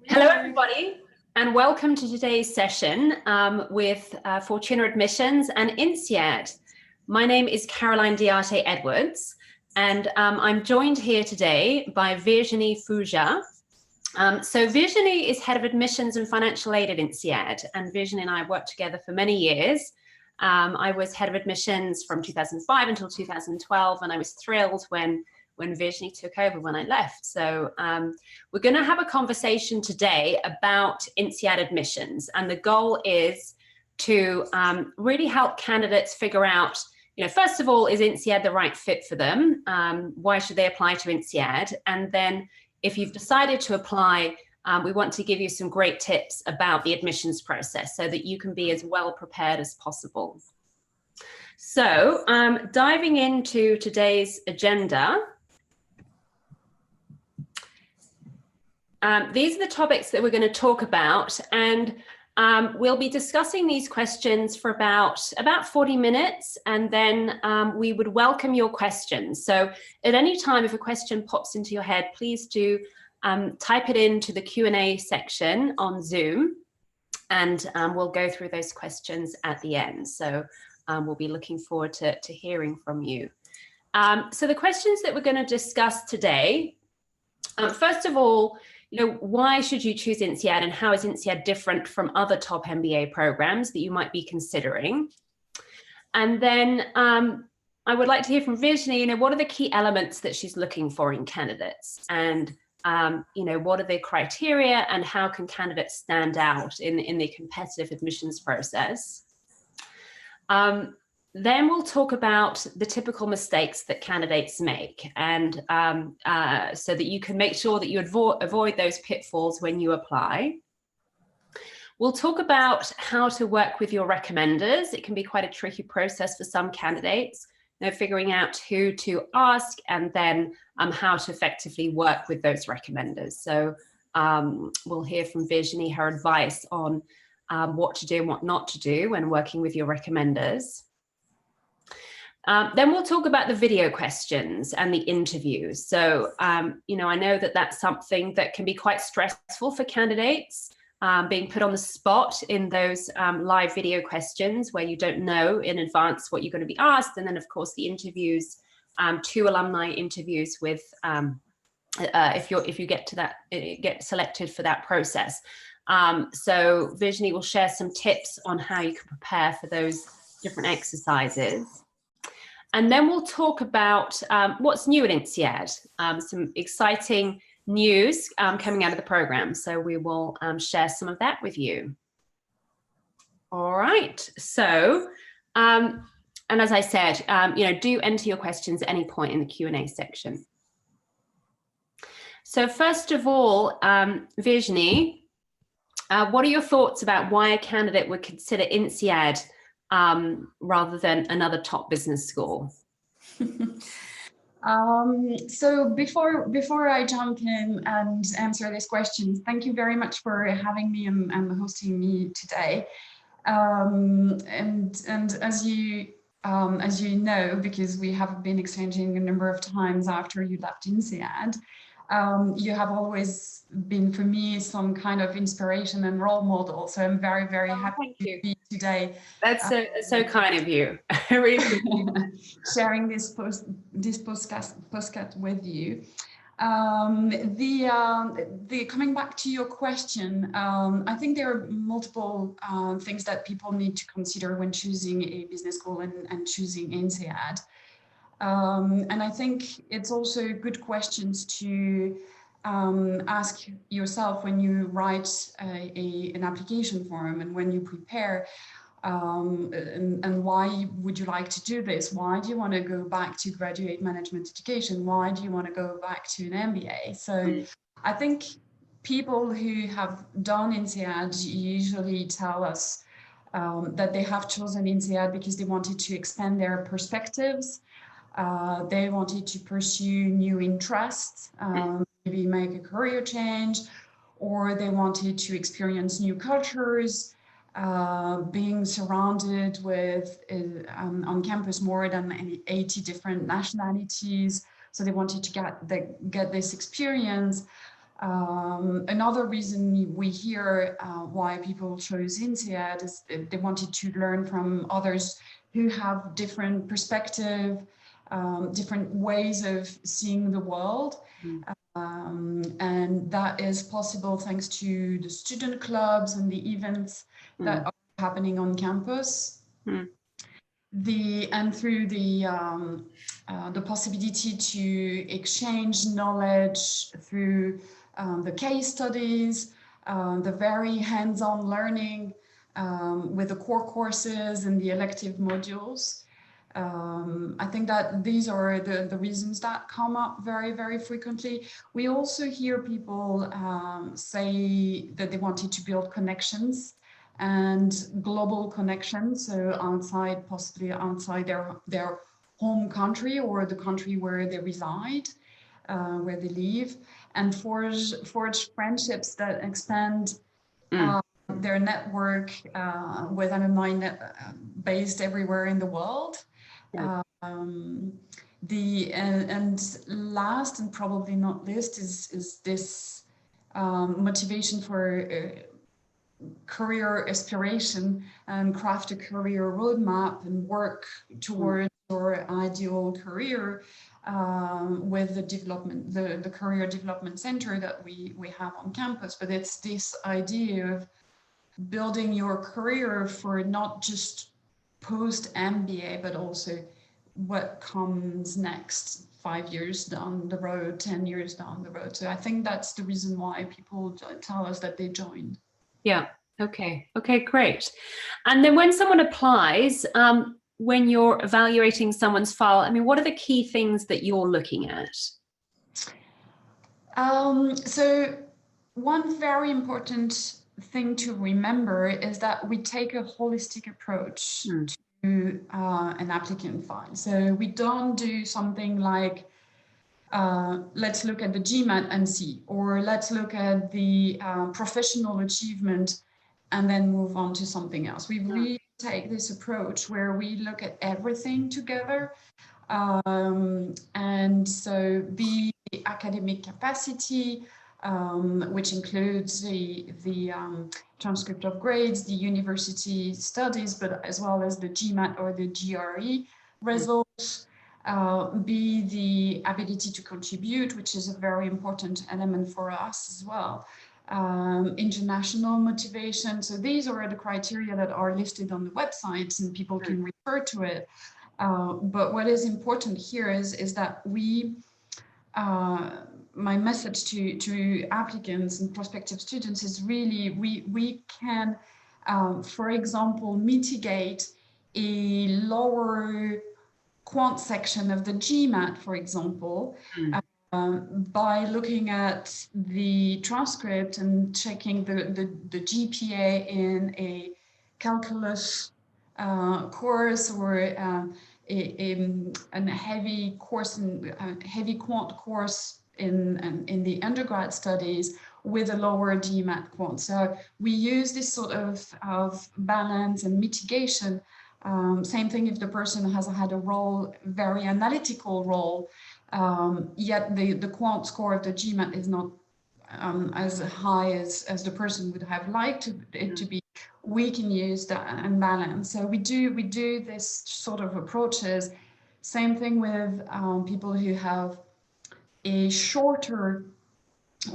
Hello, everybody, and welcome to today's session with Fortuna Admissions and INSEAD. My name is Diarte Edwards, and I'm joined here today by Virginie Fougea. So Virginie is Head of Admissions and Financial Aid at INSEAD, and Virginie and I have worked together for many years. I was Head of Admissions from 2005 until 2012, and I was thrilled when Virginie took over when I left. So we're going to have a conversation today about INSEAD admissions, and the goal is to really help candidates figure out, first of all, is INSEAD the right fit for them? Why should they apply to INSEAD? And then if you've decided to apply, we want to give you some great tips about the admissions process so that you can be as well prepared as possible. So diving into today's agenda, these are the topics that we're going to talk about, and we'll be discussing these questions for about 40 minutes, and then we would welcome your questions. So at any time, if a question pops into your head, please do type it into the Q&A section on Zoom, and we'll go through those questions at the end. So we'll be looking forward to hearing from you. So the questions that we're going to discuss today, first of all, why should you choose INSEAD, and how is INSEAD different from other top MBA programs that you might be considering? And then I would like to hear from Virginie, what are the key elements that she's looking for in candidates? And, what are the criteria, and how can candidates stand out in the competitive admissions process? Then we'll talk about the typical mistakes that candidates make, and so that you can make sure that you avoid those pitfalls when you apply. We'll talk about how to work with your recommenders. It can be quite a tricky process for some candidates, figuring out who to ask, and then how to effectively work with those recommenders. So we'll hear from Virginie her advice on what to do and what not to do when working with your recommenders. Then we'll talk about the video questions and the interviews. So, I know that that's something that can be quite stressful for candidates, being put on the spot in those live video questions where you don't know in advance what you're going to be asked. And then, of course, the interviews, 2 alumni interviews with, if you get selected for that process. So Virginie will share some tips on how you can prepare for those different exercises. And then we'll talk about what's new at INSEAD, some exciting news coming out of the program. So we will share some of that with you. All right. So, and as I said, do enter your questions at any point in the Q&A section. So first of all, Virginie, what are your thoughts about why a candidate would consider INSEAD rather than another top business school? So before I jump in and answer these questions, thank you very much for having me and hosting me today. And as you know, because we have been exchanging a number of times after you left INSEAD, you have always been for me some kind of inspiration and role model. So I'm very, very happy to be today. That's so kind of you. Really. Sharing this podcast with you. Coming back to your question, I think there are multiple things that people need to consider when choosing a business school and choosing INSEAD. And I think it's also good questions to ask yourself when you write an application form and when you prepare, and why would you like to do this? Why do you want to go back to graduate management education? Why do you want to go back to an MBA? So I think people who have done INSEAD usually tell us that they have chosen INSEAD because they wanted to expand their perspectives. They wanted to pursue new interests, maybe make a career change, or they wanted to experience new cultures, being surrounded with, on campus, more than 80 different nationalities. So they wanted to get this experience. Another reason we hear why people chose INSEAD is that they wanted to learn from others who have different perspective, different ways of seeing the world. And that is possible thanks to the student clubs and the events that are happening on campus. And through the possibility to exchange knowledge through the case studies, the very hands-on learning with the core courses and the elective modules. I think that these are the reasons that come up very, very frequently. We also hear people say that they wanted to build connections and global connections, so possibly outside their home country or the country where they reside, where they live, and forge friendships that expand their network with alumni based everywhere in the world. And last and probably not least is this motivation for career aspiration and craft a career roadmap and work towards your ideal career with the career development center that we have on campus. But it's this idea of building your career for not just post MBA, but also what comes next 5 years down the road, 10 years down the road. So I think that's the reason why people tell us that they joined. Yeah. Okay. Okay, great. And then when someone applies, when you're evaluating someone's file, I mean, what are the key things that you're looking at? So one very important thing to remember is that we take a holistic approach to an applicant file. So we don't do something like, let's look at the GMAT and see, or let's look at the professional achievement and then move on to something else. We really take this approach where we look at everything together. And so the academic capacity, which includes the transcript of grades, the university studies, but as well as the GMAT or the GRE results, be the ability to contribute, which is a very important element for us as well. International motivation. So these are the criteria that are listed on the websites and people can refer to it. But what is important here is that my message to applicants and prospective students is really we can, for example, mitigate a lower quant section of the GMAT, for example, by looking at the transcript and checking the GPA in a calculus course or a heavy course, heavy quant course in the undergrad studies with a lower GMAT quant. So we use this sort of balance and mitigation. Same thing if the person has had a role, very analytical role, yet the quant score of the GMAT is not as high as the person would have liked it to be. We can use that and balance. So we do this sort of approaches. Same thing with people who have a shorter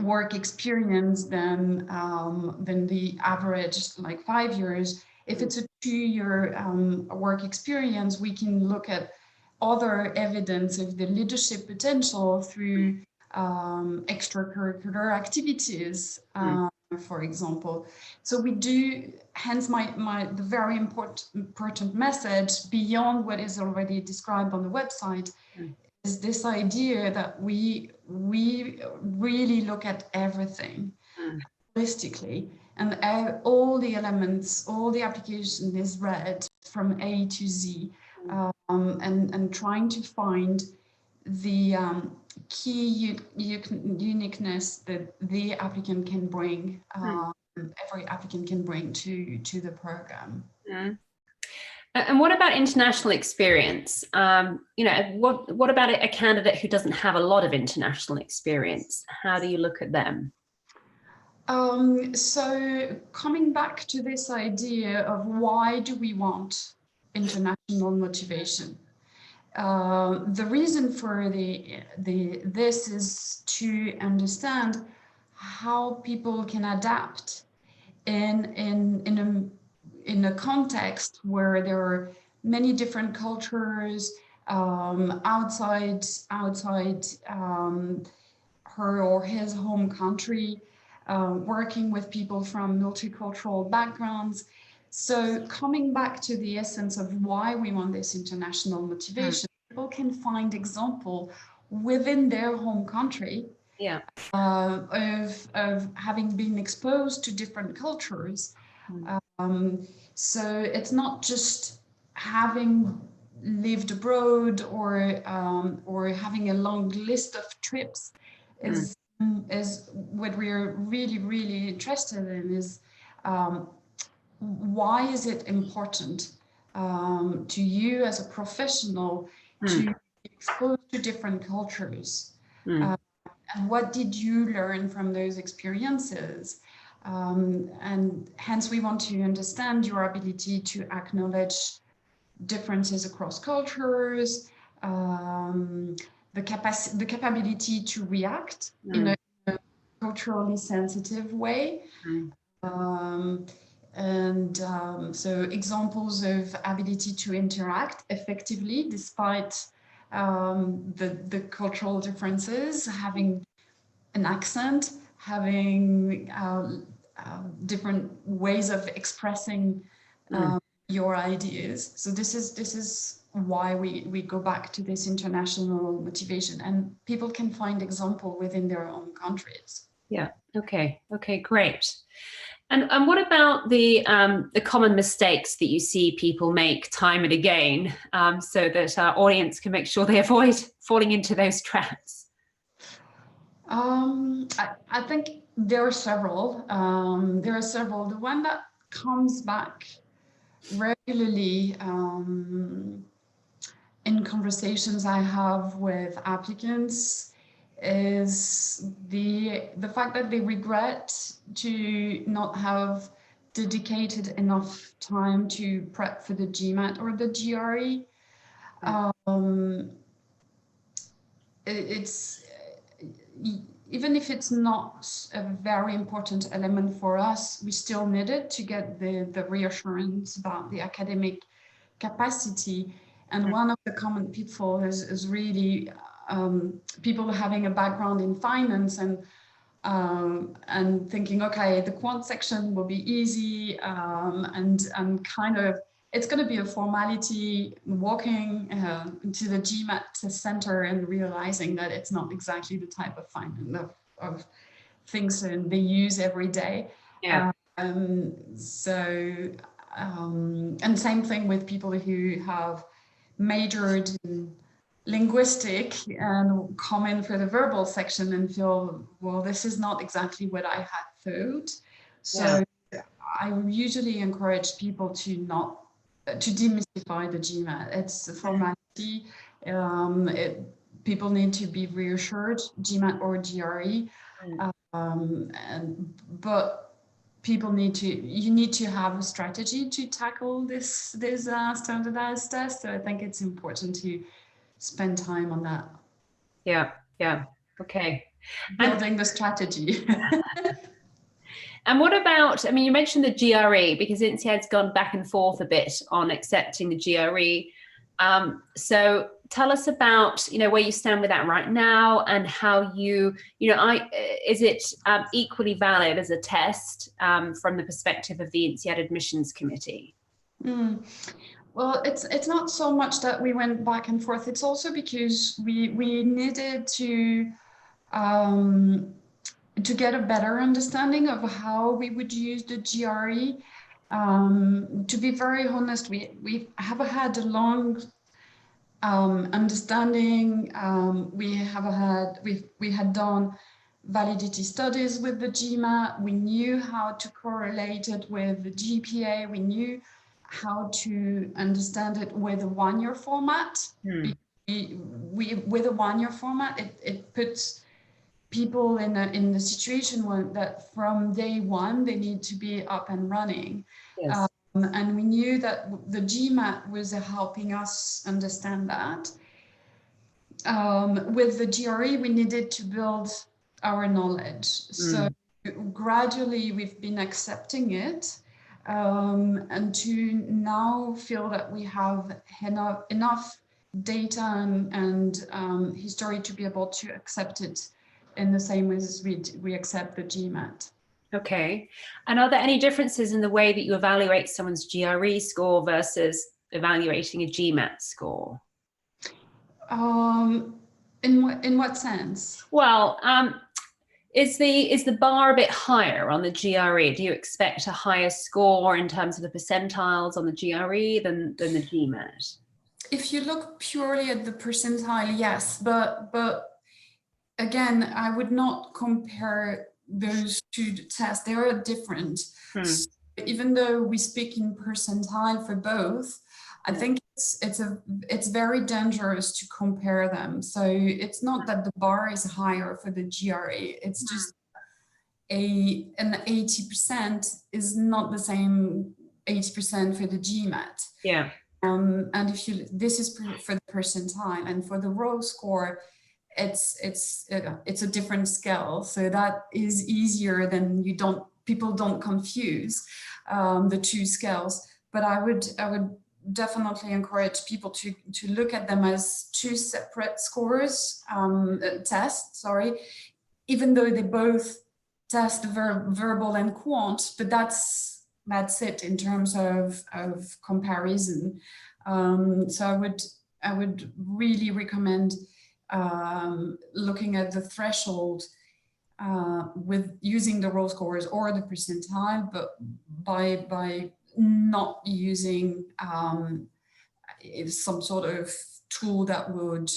work experience than the average, like 5 years. If it's a 2-year work experience, we can look at other evidence of the leadership potential through extracurricular activities, for example. So we do, hence the very important message beyond what is already described on the website is this idea that we really look at everything holistically, and all the elements, all the application is read from A to Z, and trying to find the key uniqueness that the applicant can bring, every applicant can bring to the program. And what about international experience? What about a candidate who doesn't have a lot of international experience? How do you look at them? So coming back to this idea of why do we want international motivation? The reason for this is to understand how people can adapt in a context where there are many different cultures outside her or his home country, working with people from multicultural backgrounds. So coming back to the essence of why we want this international motivation, people can find example within their home country of having been exposed to different cultures. So it's not just having lived abroad or having a long list of trips. Is what we're really interested in is why is it important to you as a professional to be exposed to different cultures? And what did you learn from those experiences? And hence we want to understand your ability to acknowledge differences across cultures, the capability to react in a culturally sensitive way. So examples of ability to interact effectively despite the cultural differences, having an accent, having different ways of expressing your ideas. So this is why we go back to this international motivation, and people can find example within their own countries. Yeah. Okay, great. And what about the common mistakes that you see people make time and again, so that our audience can make sure they avoid falling into those traps? I think there are several. The one that comes back regularly in conversations I have with applicants is the fact that they regret to not have dedicated enough time to prep for the GMAT or the GRE. It's even if it's not a very important element for us, we still need it to get the reassurance about the academic capacity. And one of the common pitfalls is really people having a background in finance and thinking, okay, the quant section will be easy, and kind of it's going to be a formality, walking into the GMAT center and realizing that it's not exactly the type of finance of things they use every day. And same thing with people who have majored in linguistic and come in for the verbal section and feel, well, this is not exactly what I had thought. So I usually encourage people to demystify the GMAT. It's a formality. People need to be reassured, GMAT or GRE, but you need to have a strategy to tackle this standardized test. So I think it's important to spend time on that. Yeah. Okay. Building the strategy. And what about, I mean, you mentioned the GRE, because INSEAD's gone back and forth a bit on accepting the GRE. So tell us about, where you stand with that right now, and how is it equally valid as a test from the perspective of the INSEAD Admissions Committee? Well, it's not so much that we went back and forth. It's also because we needed to get a better understanding of how we would use the GRE. To be very honest, we have had a long understanding. We had done validity studies with the GMAT. We knew how to correlate it with the GPA. We knew how to understand it with a one-year format. With a one-year format, it puts people in the situation that from day one they need to be up and running. Yes. And we knew that the GMAT was helping us understand that. With the GRE, we needed to build our knowledge. So gradually we've been accepting it, and to now feel that we have enough data and history to be able to accept it in the same way as we accept the GMAT. Okay. And are there any differences in the way that you evaluate someone's GRE score versus evaluating a GMAT score? In what sense? Well, is the bar a bit higher on the GRE? Do you expect a higher score in terms of the percentiles on the GRE than the GMAT? If you look purely at the percentile, yes, but again, I would not compare those two tests. They are different. So even though we speak in percentile for both, I think it's very dangerous to compare them. So it's not that the bar is higher for the GRE. It's just an 80% is not the same 80% for the GMAT. Yeah. And this is for the percentile, and for the raw score, it's a different scale. So that is easier than people don't confuse the two scales. But I would definitely encourage people to look at them as two separate scores, tests, even though they both test verbal and quant, but that's it in terms of comparison. So I would really recommend looking at the threshold with using the raw scores or the percentile, but by not using some sort of tool that would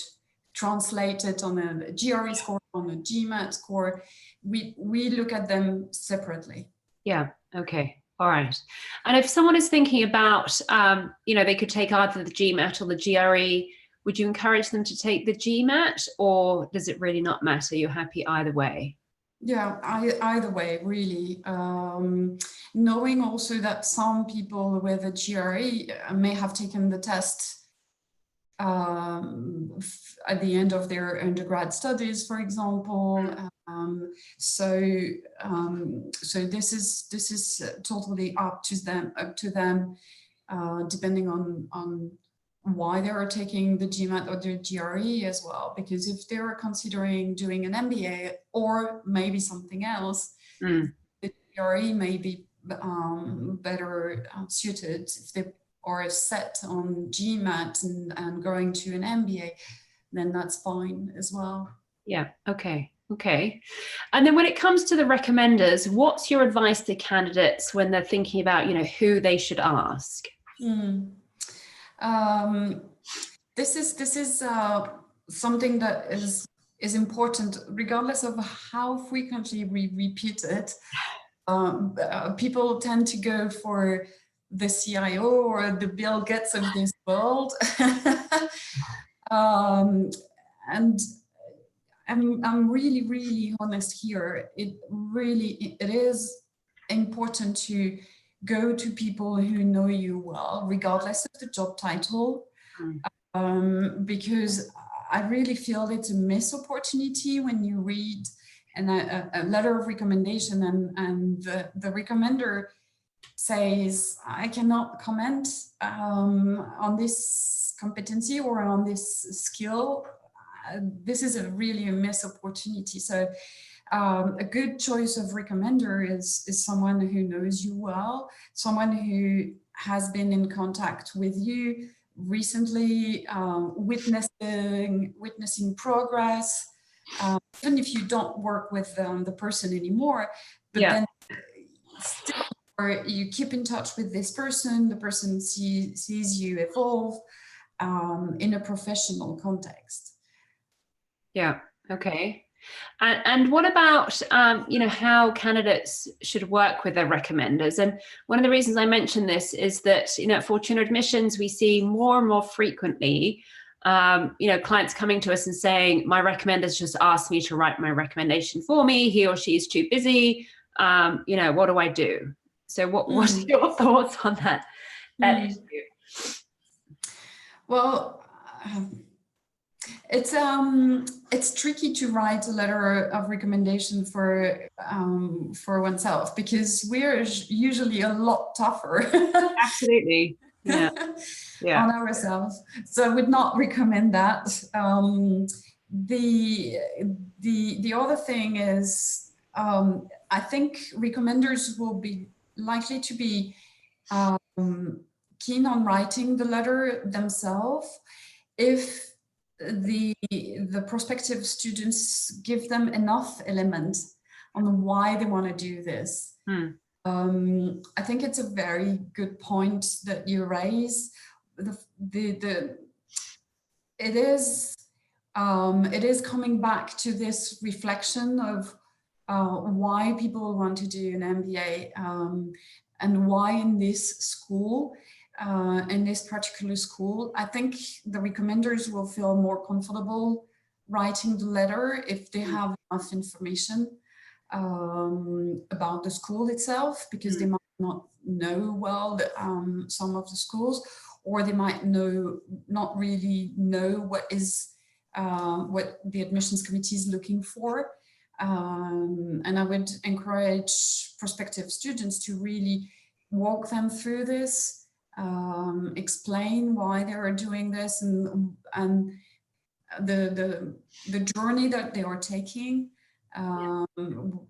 translate it on a GRE score, on a GMAT score. We look at them separately. Yeah. Okay. All right. And if someone is thinking about, they could take either the GMAT or the GRE, would you encourage them to take the GMAT, or does it really not matter? You're happy either way? Yeah, either way, really. Knowing also that some people with a GRE may have taken the test at the end of their undergrad studies, for example. So this is totally up to them, depending on why they are taking the GMAT or the GRE as well. Because if they are considering doing an MBA or maybe something else, the GRE may be better suited. If they are set on GMAT and going to an MBA, then that's fine as well. Yeah. Okay. And then when it comes to the recommenders, what's your advice to candidates when they're thinking about, who they should ask? This is something that is important, regardless of how frequently we repeat it. People tend to go for the CIO or the Bill Gates of this world, and I'm really, really honest here. It is important to go to people who know you well, regardless of the job title, because I really feel it's a missed opportunity when you read a letter of recommendation and the recommender says, I cannot comment on this competency or on this skill. This is really a missed opportunity. So a good choice of recommender is someone who knows you well, someone who has been in contact with you recently, witnessing progress, even if you don't work with the person anymore, but then still you keep in touch with this person, the person sees you evolve in a professional context. Yeah. Okay. And what about, how candidates should work with their recommenders? And one of the reasons I mention this is that, at Fortuna Admissions, we see more and more frequently you know, clients coming to us and saying, my recommender's just asked me to write my recommendation for me. He or she is too busy. You know, what do I do? So what are your thoughts on that issue? Well, it's tricky to write a letter of recommendation for oneself, because we're usually a lot tougher. Absolutely. Yeah. Yeah. On ourselves. So I would not recommend that. The other thing is, I think recommenders will be likely to be keen on writing the letter themselves if the prospective students give them enough elements on why they want to do this. I think it's a very good point that you raise. It is coming back to this reflection of why people want to do an MBA, and why in this school, in this particular school. I think the recommenders will feel more comfortable writing the letter if they have enough information about the school itself, because they might not know well some of the schools, or they might not really know what the admissions committee is looking for. And I would encourage prospective students to really walk them through this, explain why they are doing this, and the journey that they are taking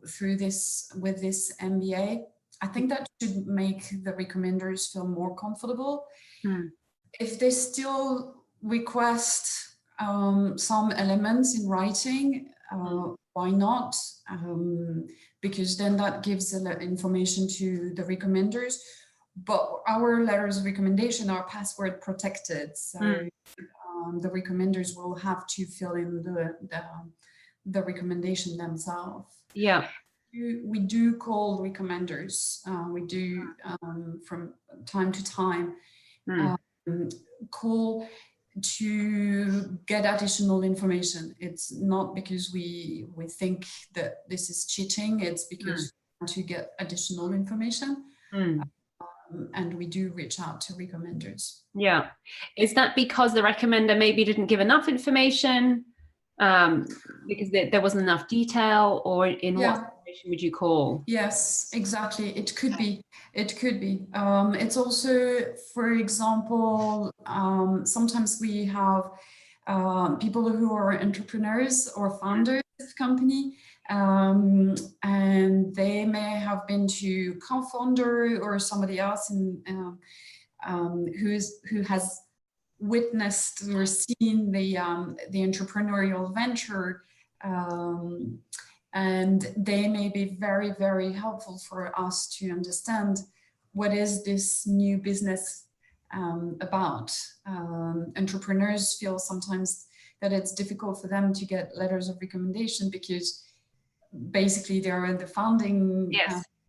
through this with this MBA. I think that should make the recommenders feel more comfortable. If they still request some elements in writing, why not? Because then that gives information to the recommenders. But our letters of recommendation are password protected, so the recommenders will have to fill in the recommendation themselves. Yeah. We do call recommenders. We do from time to time call to get additional information. It's not because we think that this is cheating, it's because we want to get additional information. And we do reach out to recommenders. Yeah. Is that because the recommender maybe didn't give enough information, because there wasn't enough detail, or in what situation would you call? Yes, exactly. It could be. It could be. It's also, for example, sometimes we have people who are entrepreneurs or founders of company, and they may have been to co-founder or somebody else who has witnessed or seen the entrepreneurial venture, and they may be very, very helpful for us to understand what is this new business about. Entrepreneurs feel sometimes that it's difficult for them to get letters of recommendation because basically they're the founding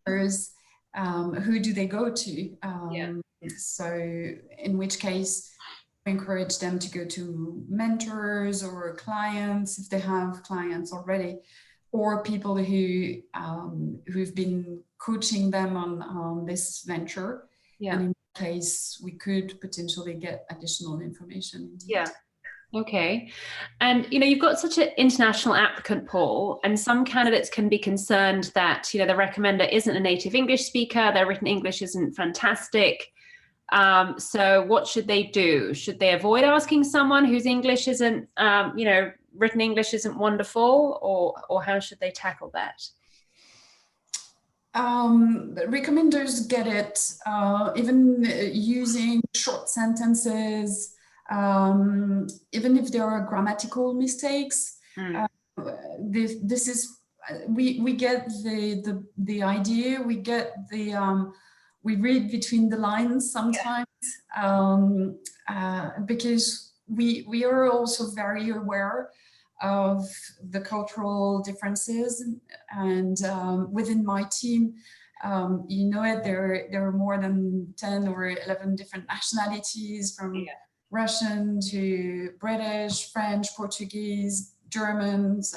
members. Who do they go to? So in which case, encourage them to go to mentors or clients if they have clients already, or people who've been coaching them on this venture. And in that case, we could potentially get additional information. Indeed. Okay. And, you know, you've got such an international applicant pool, and some candidates can be concerned that, you know, the recommender isn't a native English speaker, their written English isn't fantastic. So what should they do? Should they avoid asking someone whose English isn't, you know, written English isn't wonderful, or how should they tackle that? Recommenders get it, even using short sentences, even if there are grammatical mistakes. This is, we get the idea, we get we read between the lines sometimes, because we are also very aware of the cultural differences, and within my team, you know it, there are more than 10 or 11 different nationalities from Russian to British, French, Portuguese, Germans.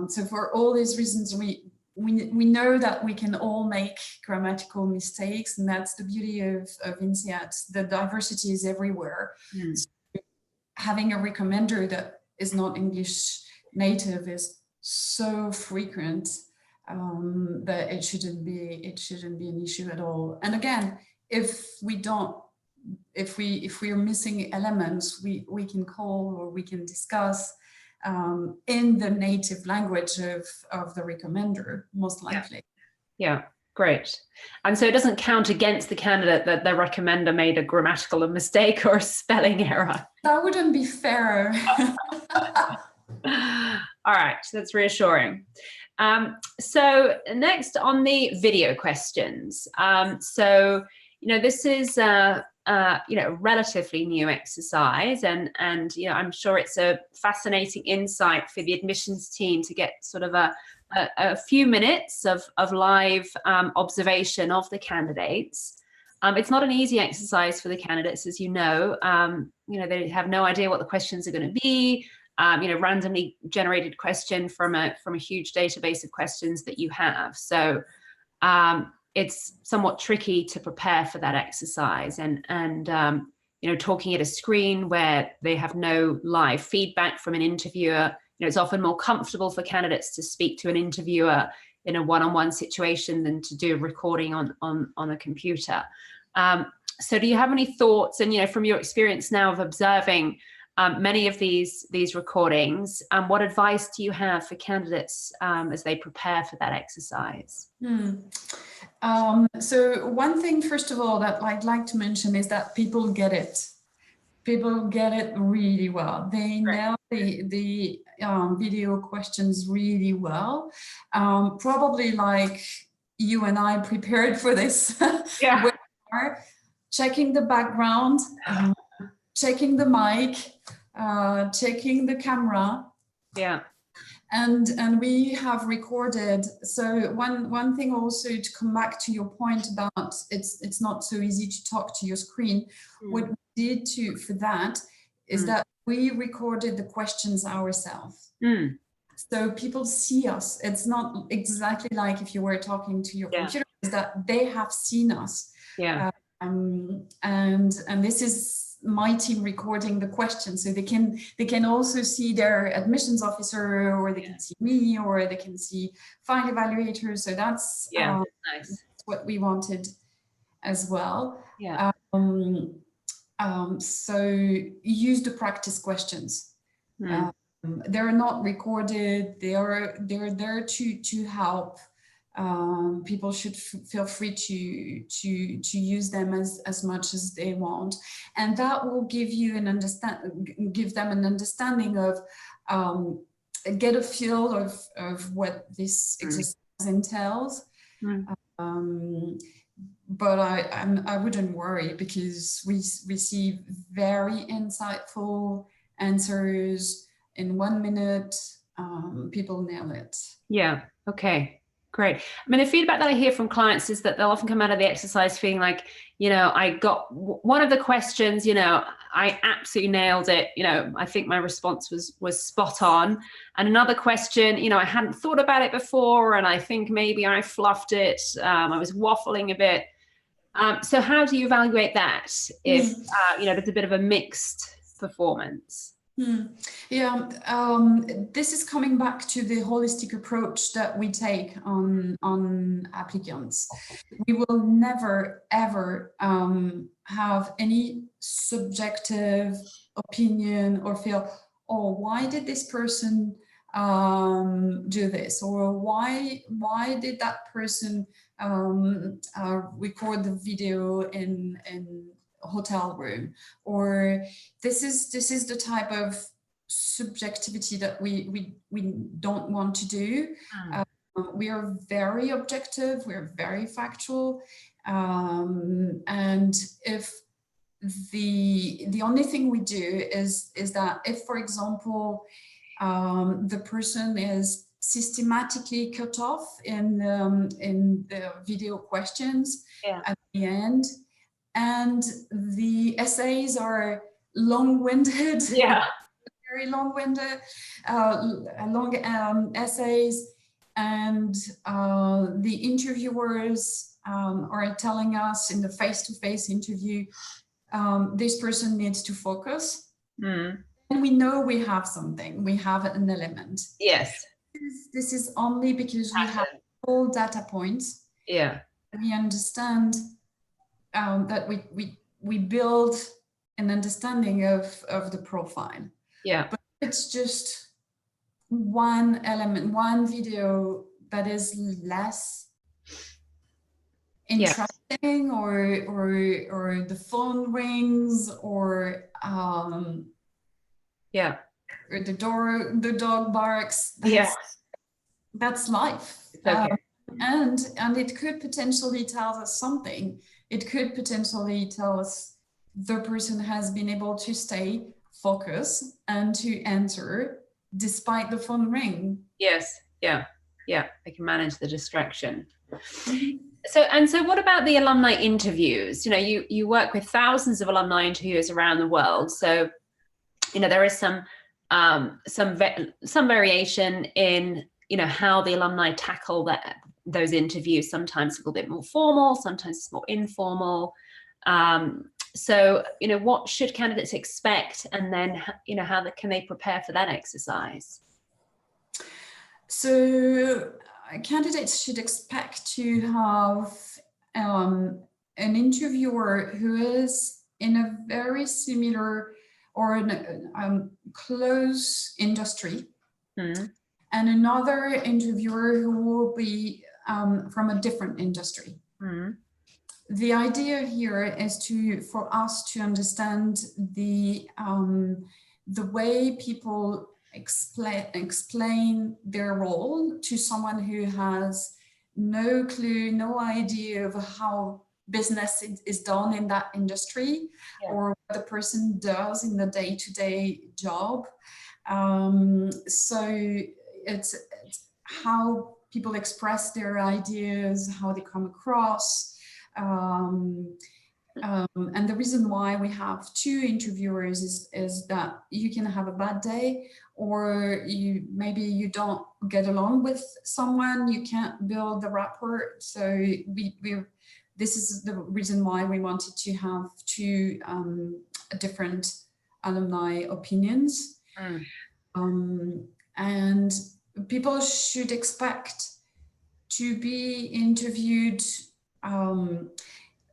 So for all these reasons, we know that we can all make grammatical mistakes, and that's the beauty of INSEADs. The diversity is everywhere. So having a recommender that is not English native is so frequent that it shouldn't be an issue at all. And again, if we are missing elements, we can call or we can discuss in the native language of the recommender, most likely. Yeah, great. And so it doesn't count against the candidate that the recommender made a grammatical mistake or a spelling error. That wouldn't be fair. All right, that's reassuring. So next on the video questions. So, this is relatively new exercise, and I'm sure it's a fascinating insight for the admissions team to get sort of a few minutes of live observation of the candidates. It's not an easy exercise for the candidates, as you know. They have no idea what the questions are going to be. Randomly generated question from a huge database of questions that you have. So it's somewhat tricky to prepare for that exercise, and talking at a screen where they have no live feedback from an interviewer. It's often more comfortable for candidates to speak to an interviewer in a one-on-one situation than to do a recording on a computer. So do you have any thoughts, and from your experience now of observing many of these recordings, what advice do you have for candidates as they prepare for that exercise? So one thing, first of all, that I'd like to mention is that people get it. People get it really well. They know the video questions really well. Probably like you and I prepared for this. Yeah. Webinar, checking the background, checking the mic, checking the camera. Yeah. And we have recorded. So one thing also, to come back to your point about it's not so easy to talk to your screen. What we did for that is that we recorded the questions ourselves. So people see us. It's not exactly like if you were talking to your computer, is that they have seen us. Yeah. And this is my team recording the questions, so they can also see their admissions officer, or they can see me, or they can see file evaluators. So that's nice. What we wanted as well. Yeah. So use the practice questions. They're not recorded. They're there to help. People should feel free to use them as much as they want, and that will give them an understanding of, get a feel of what this exercise entails. But I wouldn't worry, because we see very insightful answers in 1 minute. People nail it. Yeah. Okay. Great. I mean, the feedback that I hear from clients is that they'll often come out of the exercise feeling like, I got one of the questions, I absolutely nailed it. I think my response was spot on. And another question, I hadn't thought about it before, and I think maybe I fluffed it. I was waffling a bit. So how do you evaluate that if, there's a bit of a mixed performance? Yeah, this is coming back to the holistic approach that we take on applicants. We will never, ever have any subjective opinion or feel, oh, why did this person do this? Or why did that person record the video in hotel room? Or this is the type of subjectivity that we don't want to do. We are very objective, we're very factual, and if the only thing we do is that if, for example, the person is systematically cut off in the video questions at the end, and the essays are long-winded. Yeah. Very long-winded, long essays, and the interviewers are telling us in the face-to-face interview, this person needs to focus. And we know we have something, we have an element. Yes. This is only because we have all data points. Yeah. We understand that we build an understanding of the profile. Yeah. But it's just one element, one video that is less interesting, or the phone rings, or or the dog barks. That's life. Okay. And it could potentially tell us something. It could potentially tell us the person has been able to stay focused and to answer despite the phone ring. Yes. Yeah. Yeah. They can manage the distraction. So what about the alumni interviews? You know, you work with thousands of alumni interviewers around the world. So, you know, there is some variation in, you know, how the alumni tackle those interviews. Sometimes a little bit more formal, sometimes it's more informal. So, you know, what should candidates expect? And then, you know, how can they prepare for that exercise? So candidates should expect to have an interviewer who is in a very similar or close industry, and another interviewer who will be from a different industry. The idea here is for us to understand the way people explain their role to someone who has no clue, no idea of how business is done in that industry, or what the person does in the day-to-day job. So it's how people express their ideas, how they come across. And the reason why we have two interviewers is that you can have a bad day, or maybe you don't get along with someone, you can't build the rapport. So this is the reason why we wanted to have two different alumni opinions. And people should expect to be interviewed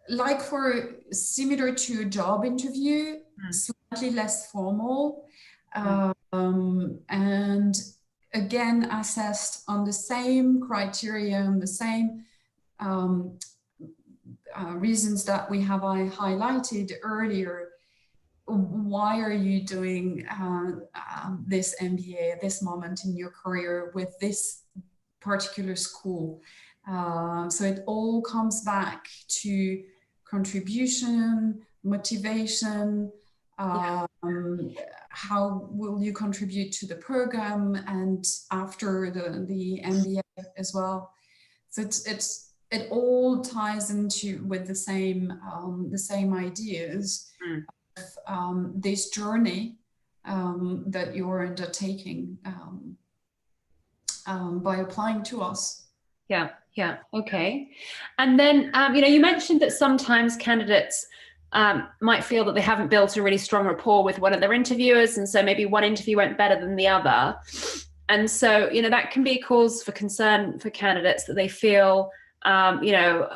like similar to a job interview, slightly less formal, and again assessed on the same criteria and the same reasons that we have highlighted earlier. Why are you doing this MBA at this moment in your career with this particular school? So it all comes back to contribution, motivation, how will you contribute to the program and after the MBA as well. So it all ties into with the same ideas of this journey that you're undertaking by applying to us. Yeah. Okay. And then, you know, you mentioned that sometimes candidates might feel that they haven't built a really strong rapport with one of their interviewers. And so maybe one interview went better than the other. And so, you know, that can be a cause for concern for candidates, that they feel, you know,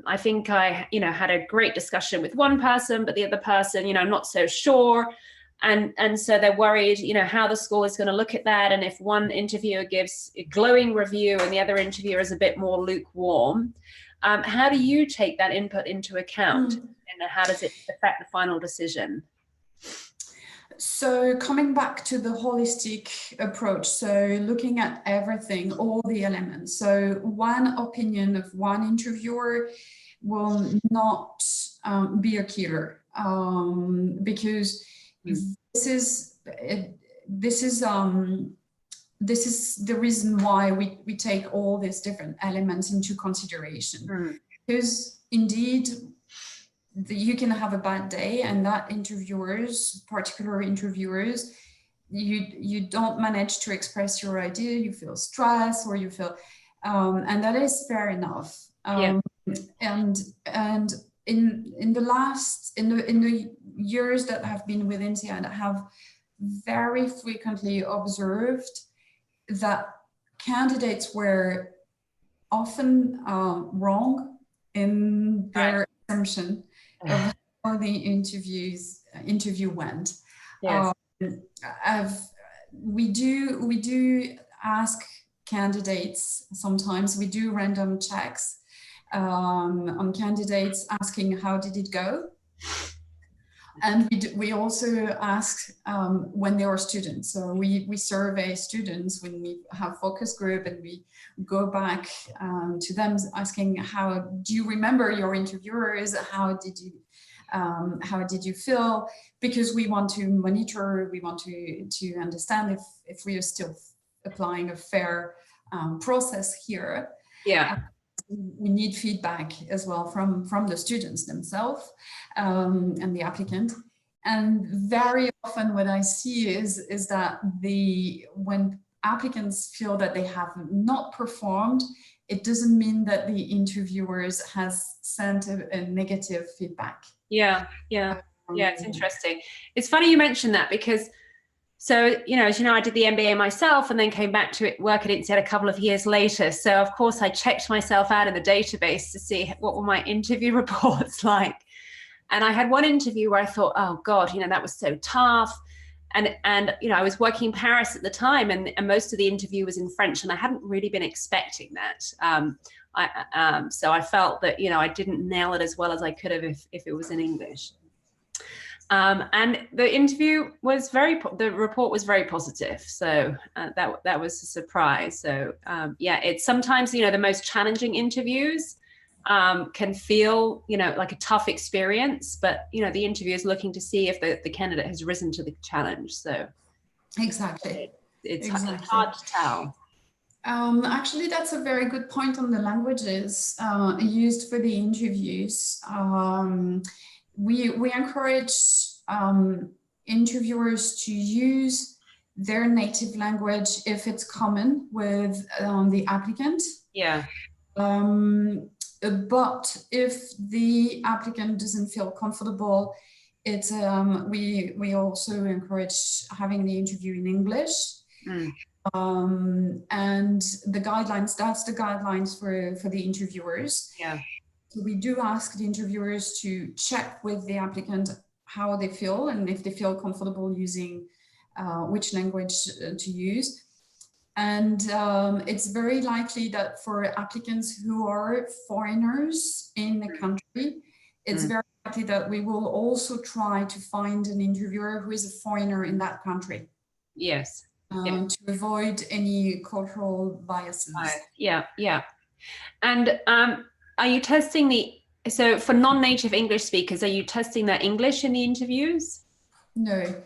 I think I, you know, had a great discussion with one person, but the other person, you know, I'm not so sure. And so they're worried, you know, how the school is going to look at that. And if one interviewer gives a glowing review and the other interviewer is a bit more lukewarm, how do you take that input into account? And how does it affect the final decision? So coming back to the holistic approach, so looking at everything, all the elements. So one opinion of one interviewer will not be a killer, because this is the reason why we take all these different elements into consideration. Because indeed, you can have a bad day, and that particular interviewers, you don't manage to express your idea, you feel stress, or you feel, and that is fair enough. And in the years that I've been with INSEAD, I have very frequently observed that candidates were often wrong in their assumption of how the interview went. Yes. We do ask candidates, sometimes we do random checks on candidates, asking how did it go, and we also ask when they are students. So we survey students when we have focus group, and we go back to them asking, how do you remember your interviewers, how did you feel, because we want to monitor, we want to understand if we are still applying a fair process here. Yeah. We need feedback as well from the students themselves and the applicant. And very often what I see is that when applicants feel that they have not performed, it doesn't mean that the interviewers has sent a negative feedback. Yeah, it's interesting. It's funny you mentioned that, because so, as you know, I did the MBA myself and then came back to work at INSEAD a couple of years later. So, of course, I checked myself out in the database to see what were my interview reports like. And I had one interview where I thought, oh, God, that was so tough. And I was working in Paris at the time, and most of the interview was in French, and I hadn't really been expecting that. So I felt that, I didn't nail it as well as I could have if it was in English. And the interview was the report was very positive. So that was a surprise. So it's sometimes, the most challenging interviews can feel, like a tough experience, but, the interview is looking to see if the candidate has risen to the challenge. So exactly. It's hard to tell. Actually, that's a very good point on the languages used for the interviews. We encourage interviewers to use their native language if it's common with the applicant. Yeah. But if the applicant doesn't feel comfortable, it's we also encourage having the interview in English. And the guidelines, that's the guidelines for the interviewers. Yeah. So we do ask the interviewers to check with the applicant how they feel and if they feel comfortable using which language to use. And it's very likely that for applicants who are foreigners in the country, it's very likely that we will also try to find an interviewer who is a foreigner in that country. Yes. To avoid any cultural biases. Yeah. And are you testing so for non-native English speakers, are you testing their English in the interviews? No,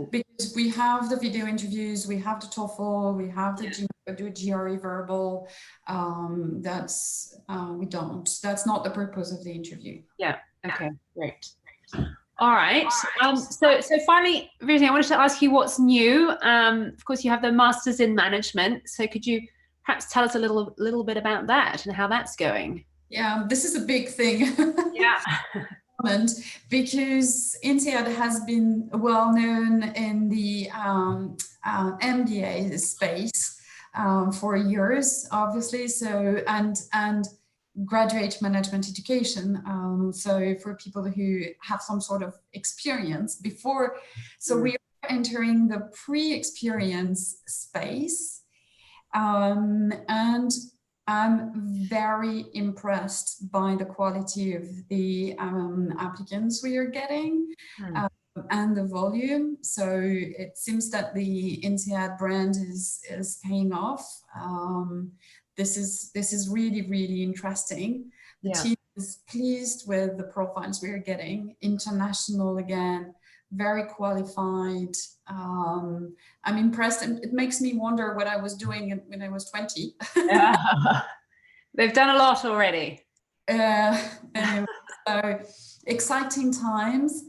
because we have the video interviews, we have the TOEFL, we have the GRE verbal. We don't. That's not the purpose of the interview. Yeah. Okay. Great. All right. So finally, Virginie, I wanted to ask you what's new. Of course, you have the Masters in Management. So could you perhaps tell us a little bit about that and how that's going? Yeah, this is a big thing. Yeah. Because INSEAD has been well known in the MBA space for years, obviously. So and graduate management education. So for people who have some sort of experience before, so we are entering the pre-experience space, and I'm very impressed by the quality of the applicants we are getting and the volume. So it seems that the INSEAD brand is paying off. This is really, really interesting. The team is pleased with the profiles we are getting. International again, very qualified. I'm impressed, and it makes me wonder what I was doing when I was 20. Yeah. They've done a lot already. Anyway, So exciting times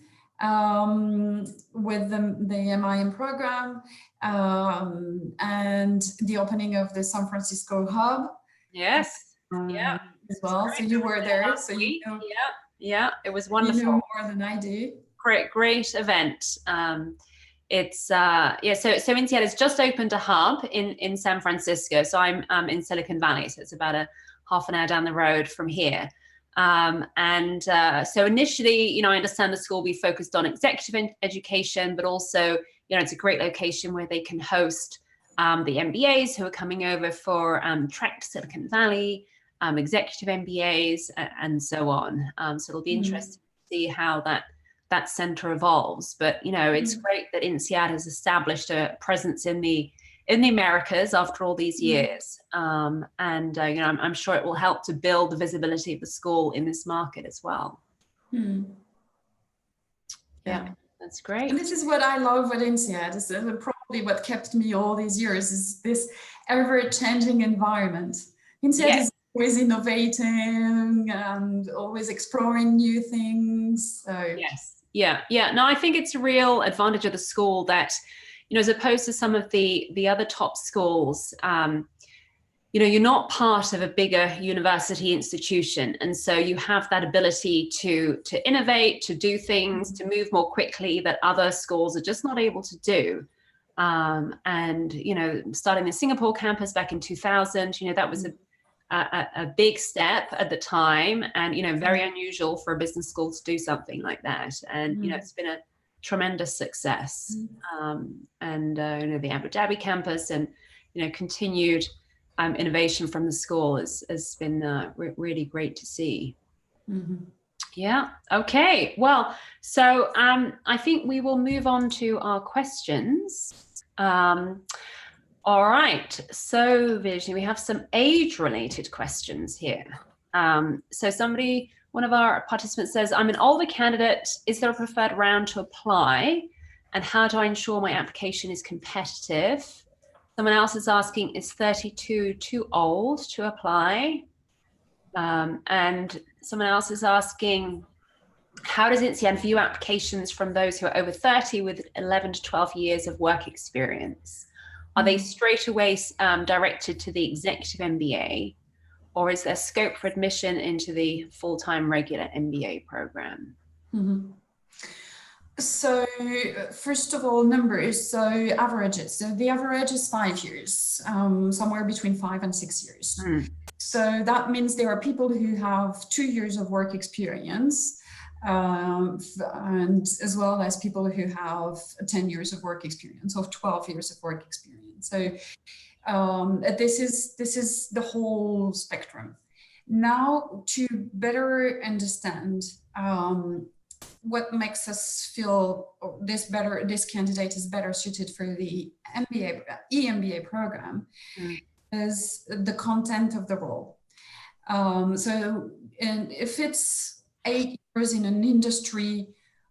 with the MIM program and the opening of the San Francisco hub. Yes. Yeah. As well. So you were there. So you know, yeah. It was wonderful. You know more than I do. Great event. It's yeah. So INSEAD has just opened a hub in San Francisco. So I'm in Silicon Valley. So it's about a half an hour down the road from here. So initially, you know, I understand the school will be focused on executive education, but also, you know, it's a great location where they can host the MBAs who are coming over for track to Silicon Valley, executive MBAs, and so on. So it'll be interesting to see how that center evolves. But, you know, it's great that INSEAD has established a presence in the Americas after all these years. You know, I'm sure it will help to build the visibility of the school in this market as well. Yeah, that's great. And this is what I love at INSEAD. Is probably what kept me all these years is this ever-changing environment. INSEAD is always innovating and always exploring new things. So. Yeah. No, I think it's a real advantage of the school that, you know, as opposed to some of the other top schools, you know, you're not part of a bigger university institution. And so you have that ability to innovate, to do things, to move more quickly that other schools are just not able to do. And, you know, starting the Singapore campus back in 2000, you know, that was a big step at the time, and, you know, very unusual for a business school to do something like that. And, you know, it's been a tremendous success. And you know, the Abu Dhabi campus and, you know, continued innovation from the school has been really great to see. Yeah. Okay. Well, so I think we will move on to our questions. All right. So, Virginie, we have some age-related questions here. So one of our participants says, I'm an older candidate. Is there a preferred round to apply? And how do I ensure my application is competitive? Someone else is asking, is 32 too old to apply? And someone else is asking, how does INSEAD view applications from those who are over 30 with 11 to 12 years of work experience? Are they straight away directed to the executive MBA, or is there scope for admission into the full-time regular MBA program? So first of all, numbers, so averages. So the average is 5 years, somewhere between 5 and 6 years. So that means there are people who have 2 years of work experience, and as well as people who have 10 years of work experience, or 12 years of work experience. So this is the whole spectrum. Now, to better understand what makes us feel this candidate is better suited for the EMBA program is the content of the role. And if it's 8 years in an industry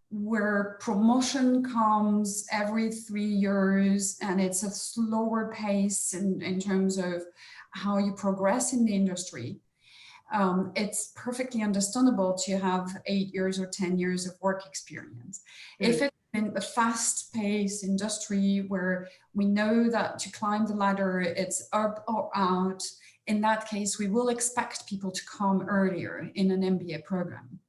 where promotion comes every 3 years and it's a slower pace in terms of how you progress in the industry, it's perfectly understandable to have 8 years or 10 years of work experience. If it's in a fast-paced industry where we know that to climb the ladder, it's up or out, in that case, we will expect people to come earlier in an MBA program.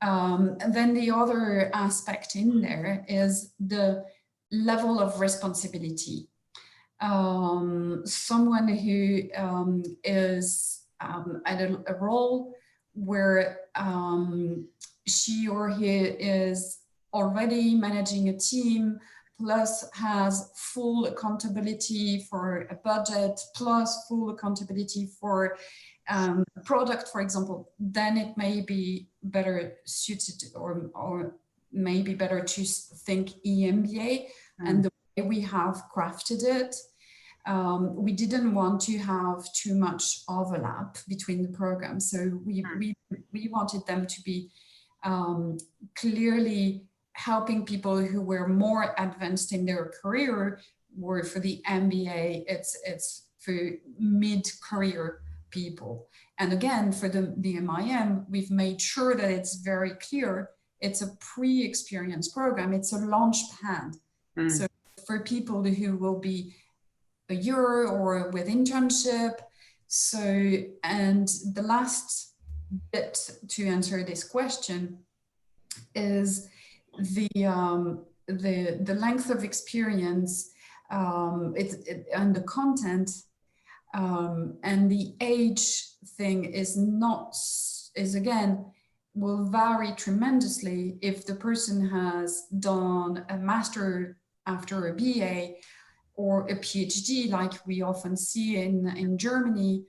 And then the other aspect in there is the level of responsibility. Someone who is at a role where she or he is already managing a team, plus has full accountability for a budget, plus full accountability for a product, for example, then it may be better suited or maybe better to think EMBA. And the way we have crafted it, we didn't want to have too much overlap between the programs. So we wanted them to be clearly helping people who were more advanced in their career, where for the MBA, it's for mid-career people. And again, for the MIM, we've made sure that it's very clear. It's a pre-experience program. It's a launch pad. So for people who will be a year or with internship. So, and the last bit to answer this question is the length of experience, and the content, and the age thing is again, will vary tremendously if the person has done a master after a BA or a PhD, like we often see in Germany,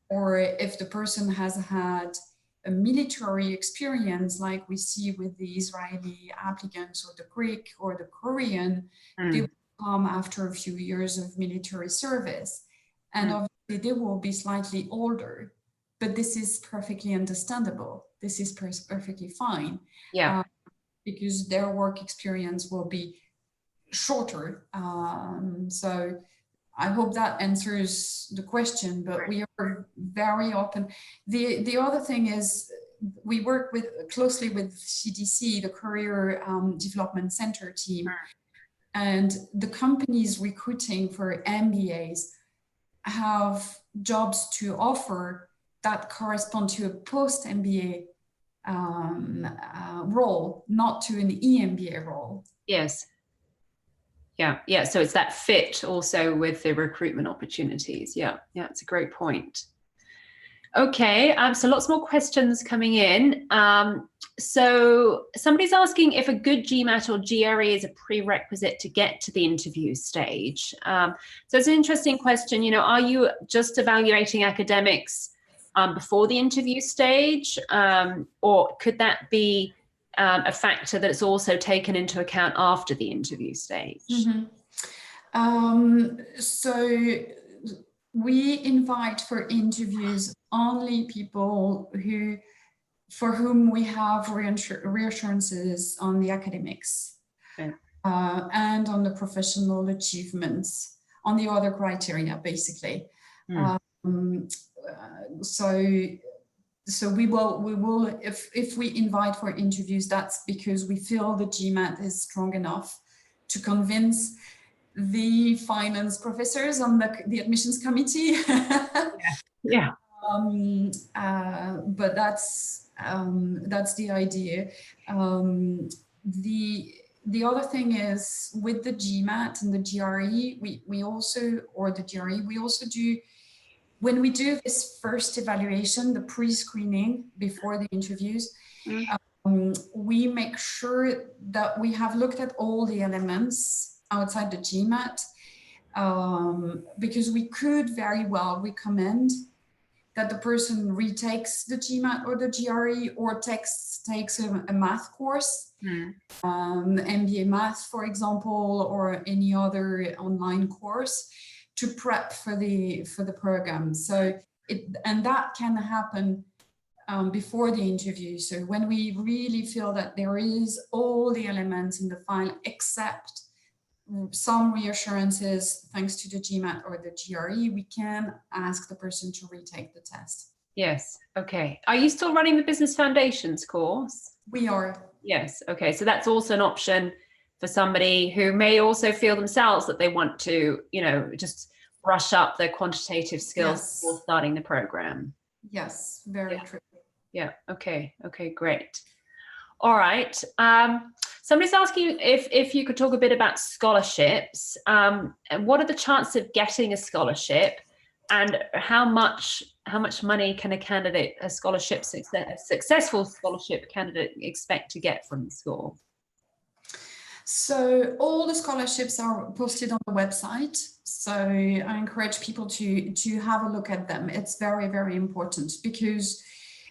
or if the person has had a military experience, like we see with the Israeli applicants or the Greek or the Korean, they will come after a few years of military service. And obviously they will be slightly older, but this is perfectly understandable. This is perfectly fine. Yeah. Because their work experience will be shorter. So I hope that answers the question, but we are very open. The other thing is we work closely with CDC, the Career Development Center team, and the companies recruiting for MBAs have jobs to offer that correspond to a post-MBA role, not to an EMBA role. Yes. Yeah, yeah. So it's that fit also with the recruitment opportunities. Yeah, yeah. It's a great point. Okay, so lots more questions coming in. So somebody's asking if a good GMAT or GRE is a prerequisite to get to the interview stage. So it's an interesting question. You know, are you just evaluating academics before the interview stage, or could that be a factor that is also taken into account after the interview stage? So we invite for interviews only people for whom we have reassurances on the academics, and on the professional achievements, on the other criteria, basically. So we will if we invite for interviews, that's because we feel the GMAT is strong enough to convince the finance professors on the admissions committee. Yeah. But that's the idea. The other thing is with the GMAT and the GRE, we also do, when we do this first evaluation, the pre-screening before the interviews, we make sure that we have looked at all the elements outside the GMAT, because we could very well recommend that the person retakes the GMAT or the GRE, or takes a math course, MBA math, for example, or any other online course, to prep for the program. So and that can happen before the interview. So when we really feel that there is all the elements in the file except some reassurances thanks to the GMAT or the GRE, we can ask the person to retake the test. Yes. Okay. Are you still running the Business Foundations course? We are. Yes. Okay. So that's also an option for somebody who may also feel themselves that they want to, you know, just brush up their quantitative skills before starting the program. Yes, very true. Yeah. Okay. Okay, great. All right. Somebody's asking if you could talk a bit about scholarships. And what are the chances of getting a scholarship, and how much money can a successful scholarship candidate expect to get from the school? So all the scholarships are posted on the website. So I encourage people to have a look at them. It's very, very important, because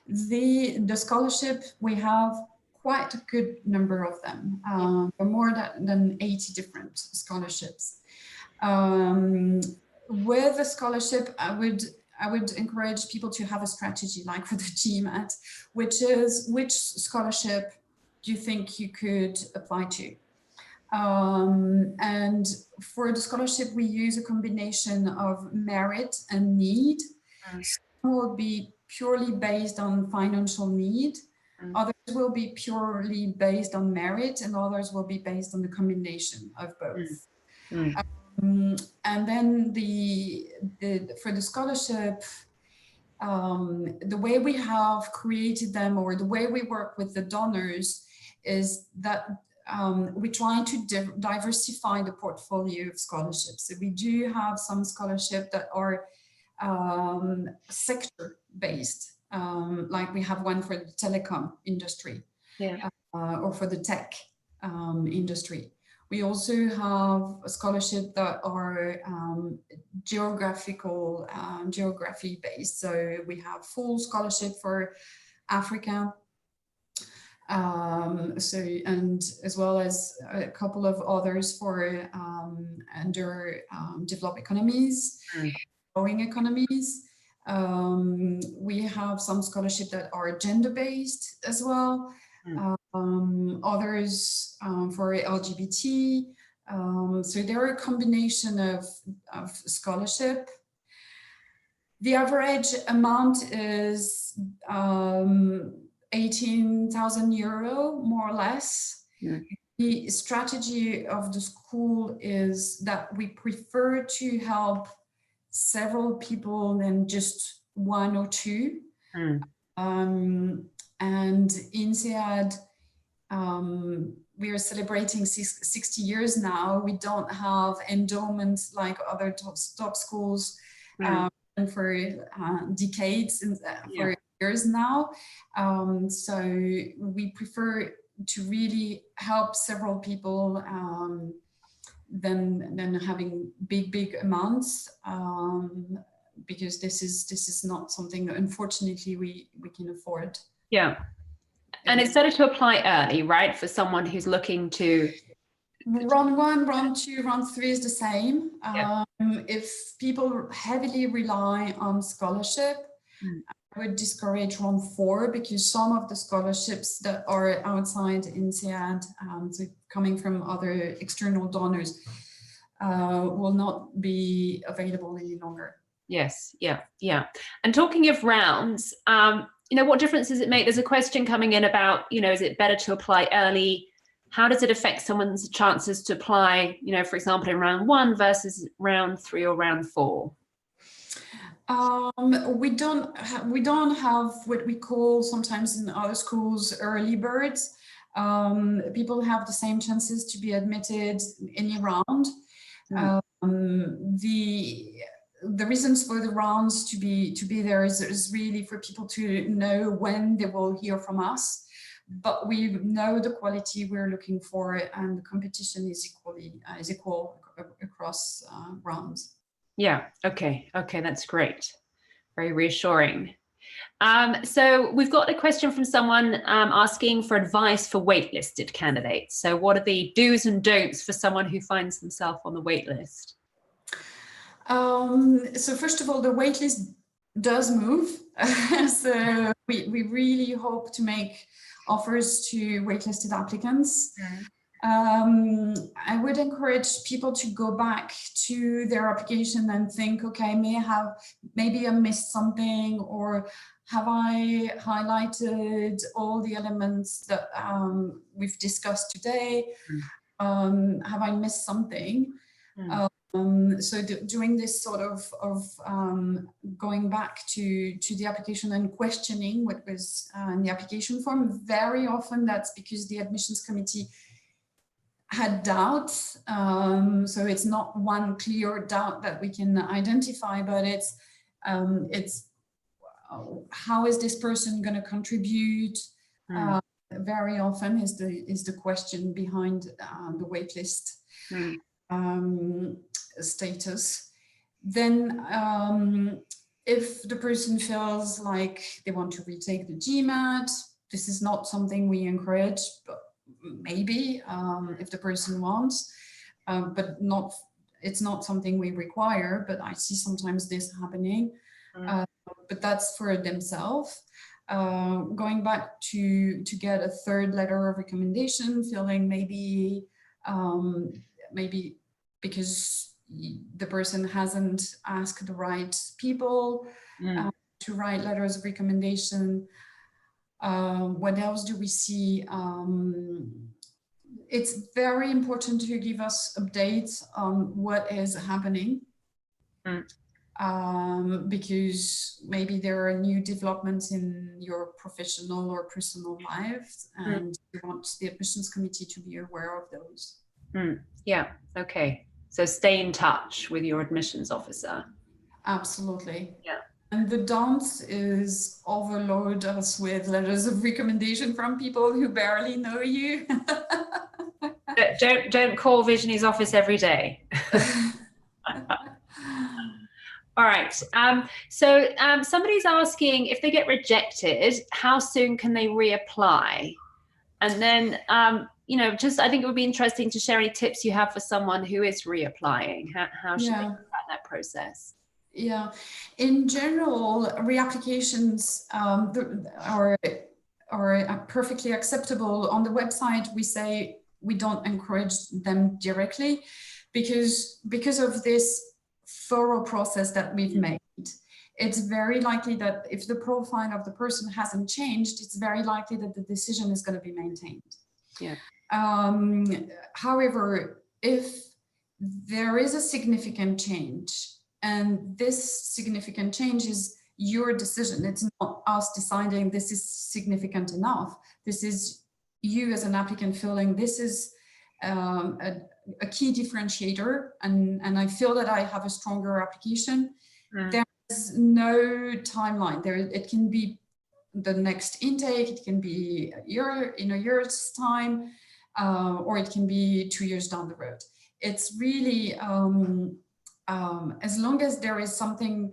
the scholarship, we have quite a good number of them, more than 80 different scholarships. With a scholarship, I would encourage people to have a strategy, like for the GMAT, which is, which scholarship do you think you could apply to? And for the scholarship, we use a combination of merit and need. will be purely based on financial need. Others will be purely based on merit, and others will be based on the combination of both. And then for the scholarship, the way we have created them, or the way we work with the donors, is that we try to diversify the portfolio of scholarships. So we do have some scholarships that are sector-based, like we have one for the telecom industry, or for the tech industry. We also have a scholarship that are geography based. So we have full scholarship for Africa. And as well as a couple of others for under developed economies, growing economies. We have some scholarship that are gender based as well. Others for LGBT. So there are a combination of scholarship. The average amount is 18,000 euro, more or less. The strategy of the school is that we prefer to help several people than just one or two. And INSEAD, we are celebrating 60 years now. We don't have endowments like other top schools and for decades and for years now. So we prefer to really help several people than having big amounts, because this is not something, unfortunately, we can afford. Yeah. And it's better to apply early, right? For someone who's looking to... Round 1, round 2, round 3 is the same. If people heavily rely on scholarship, I would discourage round 4, because some of the scholarships that are outside INSEAD, so coming from other external donors, will not be available any longer. Yes, yeah. And talking of rounds, what difference does it make? There's a question coming in about, is it better to apply early? How does it affect someone's chances to apply, for example, in round 1 versus round 3 or round 4? We don't have what we call sometimes in other schools early birds. People have the same chances to be admitted any round. The reasons for the rounds to be there is really for people to know when they will hear from us. But we know the quality we're looking for, and the competition is equal across rounds. Yeah. Okay. That's great. Very reassuring. So we've got a question from someone asking for advice for waitlisted candidates. So what are the do's and don'ts for someone who finds themselves on the waitlist? So first of all, the waitlist does move. So we really hope to make offers to waitlisted applicants. I would encourage people to go back to their application and think, okay, maybe I missed something, or have I highlighted all the elements that we've discussed today? Have I missed something? So doing this sort of going back to the application and questioning what was in the application form, very often that's because the admissions committee had doubts. So it's not one clear doubt that we can identify, but it's how is this person going to contribute? Very often is the question behind the waitlist status. Then if the person feels like they want to retake the GMAT, this is not something we encourage, but maybe if the person wants, but it's not something we require, but I see sometimes this happening. But that's for themselves. Going back to get a third letter of recommendation, feeling maybe because the person hasn't asked the right people, to write letters of recommendation. What else do we see? It's very important to give us updates on what is happening. Because maybe there are new developments in your professional or personal lives, and you want the admissions committee to be aware of those. Yeah, okay. So stay in touch with your admissions officer. Absolutely. Yeah. And the dance is overload us with letters of recommendation from people who barely know you. Don't call Virginie's office every day. All right. So somebody's asking, if they get rejected, how soon can they reapply? And then, you know, just I think it would be interesting to share any tips you have for someone who is reapplying. How should they go about that process? Yeah, in general, reapplications are perfectly acceptable. On the website, we say we don't encourage them directly because of this thorough process that we've made. It's very likely that if the profile of the person hasn't changed, it's very likely that the decision is going to be maintained. Yeah. However, if there is a significant change, and this significant change is your decision, it's not us deciding this is significant enough. This is you as an applicant feeling this is a key differentiator, and I feel that I have a stronger application. There's no timeline. It can be the next intake, it can be in a year's time, or it can be 2 years down the road. It's really as long as there is something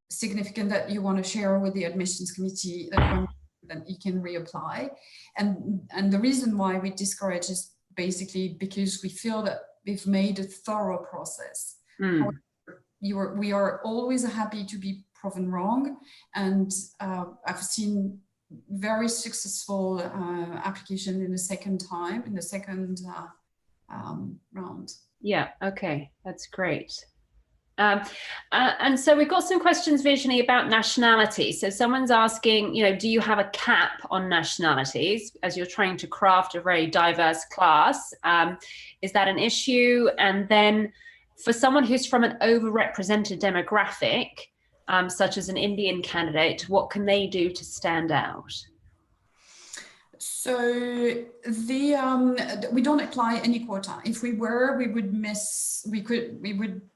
significant that you want to share with the admissions committee, that you can reapply. And the reason why we discourage is basically because we feel that we've made a thorough process. However, we are always happy to be proven wrong, and I've seen very successful application in the second round. Yeah, okay, that's great. And so we've got some questions, Virginie, about nationality. So someone's asking, you know, do you have a cap on nationalities as you're trying to craft a very diverse class? Is that an issue? And then for someone who's from an overrepresented demographic, such as an Indian candidate, what can they do to stand out? So we don't apply any quota. If we were, we would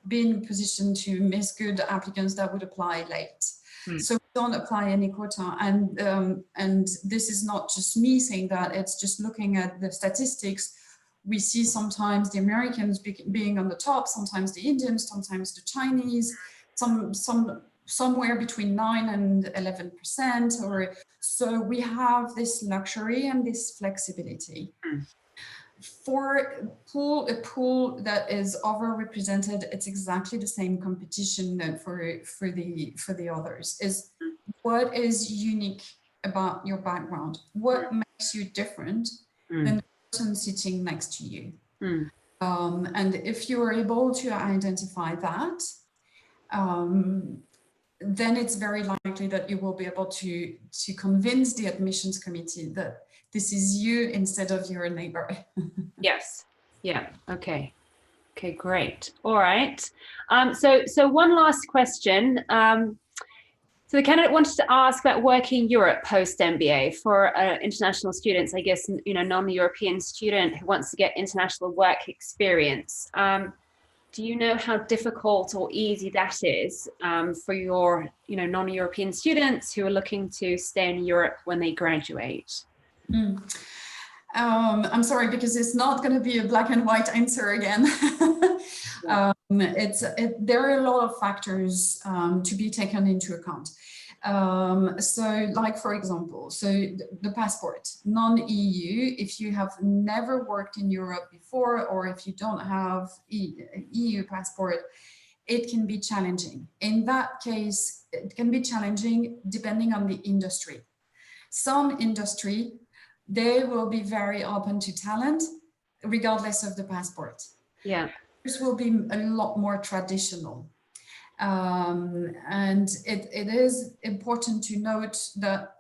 be in a position to miss good applicants that would apply late. So we don't apply any quota, and this is not just me saying that. It's just looking at the statistics. We see sometimes the Americans being on the top, sometimes the Indians, sometimes the Chinese, somewhere between 9 and 11%, or so we have this luxury and this flexibility. For a pool that is overrepresented, it's exactly the same competition that for the others. Is what is unique about your background? What makes you different than the person sitting next to you? And if you are able to identify that, then it's very likely that you will be able to convince the admissions committee that this is you instead of your neighbor. Yes. Yeah. Okay. Okay, great. All right. So one last question. So the candidate wanted to ask about working Europe post-MBA for international students, I guess, you know, non-European student who wants to get international work experience. Do you know how difficult or easy that is for your, you know, non-European students who are looking to stay in Europe when they graduate? I'm sorry, because it's not going to be a black and white answer again. There are a lot of factors to be taken into account. So like, for example, so the passport, non-EU, if you have never worked in Europe before, or if you don't have EU passport, it can be challenging. In that case, it can be challenging depending on the industry. Some industry, they will be very open to talent, regardless of the passport. Yeah. This will be a lot more traditional. And it is important to note that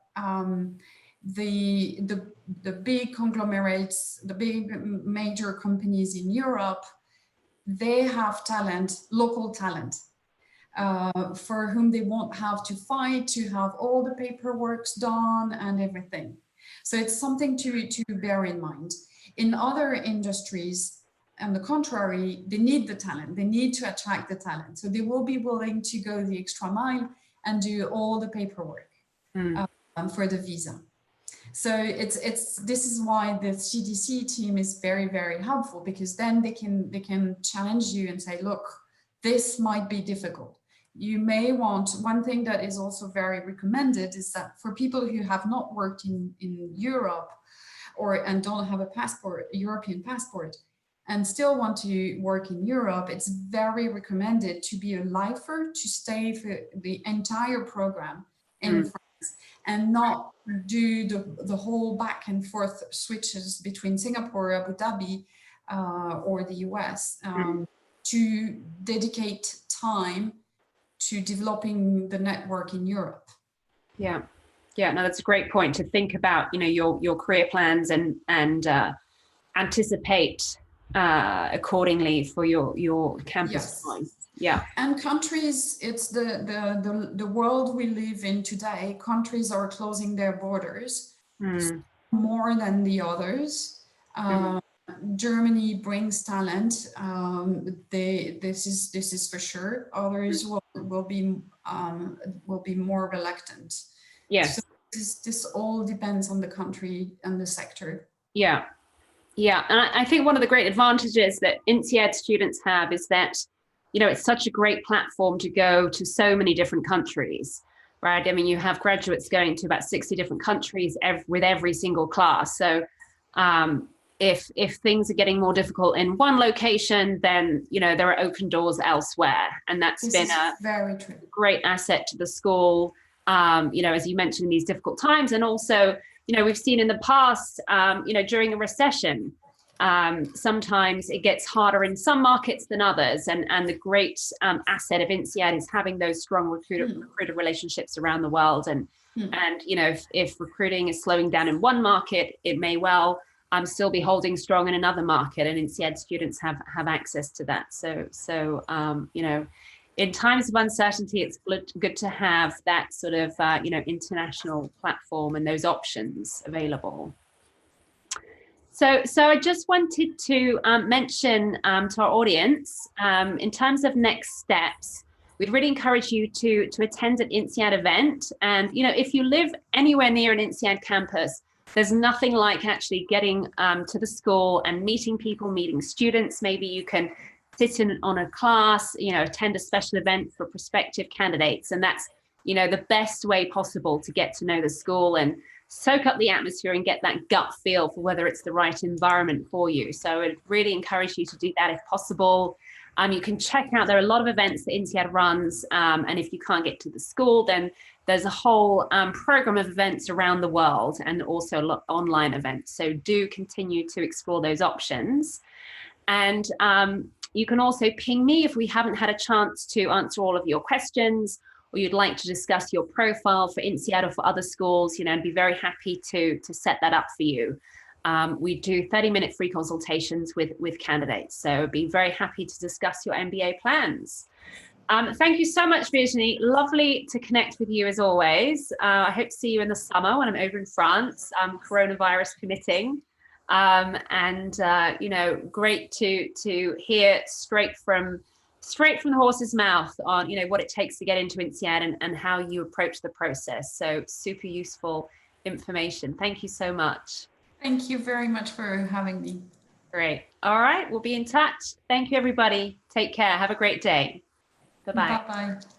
the big conglomerates, the big major companies in Europe, they have talent, local talent, for whom they won't have to fight to have all the paperwork done and everything. So it's something to bear in mind. In other industries, on the contrary, they need the talent. They need to attract the talent. So they will be willing to go the extra mile and do all the paperwork for the visa. So this is why the CDC team is very, very helpful, because then they can challenge you and say, look, this might be difficult. You may want, one thing that is also very recommended is that for people who have not worked in Europe and don't have a passport, a European passport, and still want to work in Europe, it's very recommended to be a lifer, to stay for the entire program in France and not do the whole back and forth switches between Singapore, Abu Dhabi, or the US, to dedicate time to developing the network in Europe. Yeah, no, that's a great point to think about, your career plans and anticipate accordingly for your campus time. Yeah. And countries, it's the world we live in today. Countries are closing their borders more than the others. Germany brings talent. This is for sure. Others will be more reluctant. Yes. So this all depends on the country and the sector. Yeah. And I think one of the great advantages that INSEAD students have is that, it's such a great platform to go to so many different countries, right? I mean, you have graduates going to about 60 different countries with every single class. So if things are getting more difficult in one location, then, there are open doors elsewhere. And that's been a very true. Great asset to the school, as you mentioned, in these difficult times. And also, we've seen in the past, during a recession, sometimes it gets harder in some markets than others. And the great asset of INSEAD is having those strong recruiter relationships around the world. And if recruiting is slowing down in one market, it may well still be holding strong in another market. And INSEAD students have access to that. So in times of uncertainty, it's good to have that sort of, international platform and those options available. So I just wanted to mention to our audience, in terms of next steps, we'd really encourage you to attend an INSEAD event. And, if you live anywhere near an INSEAD campus, there's nothing like actually getting to the school and meeting people, meeting students. Maybe you can sit in on a class, attend a special event for prospective candidates. And that's, the best way possible to get to know the school and soak up the atmosphere and get that gut feel for whether it's the right environment for you. So I'd really encourage you to do that if possible. You can check out, there are a lot of events that INSEAD runs. And if you can't get to the school, then there's a whole program of events around the world and also online events. So do continue to explore those options. And you can also ping me if we haven't had a chance to answer all of your questions, or you'd like to discuss your profile for INSEAD or for other schools, and be very happy to set that up for you. We do 30-minute free consultations with candidates. So I'd be very happy to discuss your MBA plans. Thank you so much, Virginie. Lovely to connect with you as always. I hope to see you in the summer when I'm over in France, coronavirus permitting. Great to hear straight from the horse's mouth on, what it takes to get into INSEAD and how you approach the process. So super useful information. Thank you so much. Thank you very much for having me. Great. All right. We'll be in touch. Thank you, everybody. Take care. Have a great day. Bye-bye. Bye-bye.